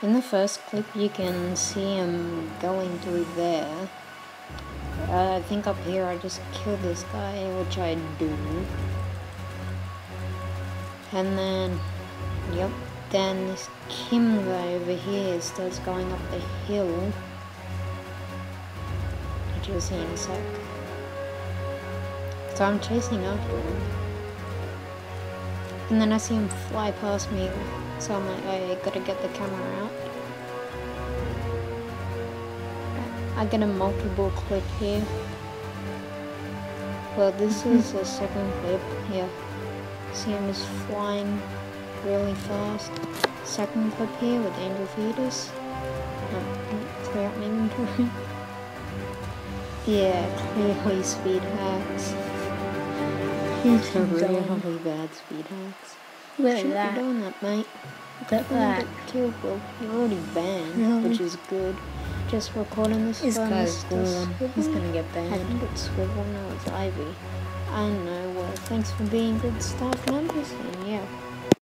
In the first clip, you can see him going through there. I think up here I just killed this guy, which I do. And then, yep, then this Kim guy over here starts going up the hill. Which you'll see in a sec. So I'm chasing after him. And then I see him fly past me, so I'm like, I gotta get the camera out. I get a multiple clip here. Well, this is a second clip. Yeah. See him just flying really fast. Second clip here with Angel Fetus. Clear out my inventory. Yeah, clearly speed hacks. He's really bad speed hacks. Look at Shouldn't that. be doing that, mate. Look at that. Killed, well, you're already banned, which is good. Just recording this. This guy's gone. He's gonna get I banned. think it's Swivel, no, it's Ivy. I know, well, thanks for being good staff members, and yeah.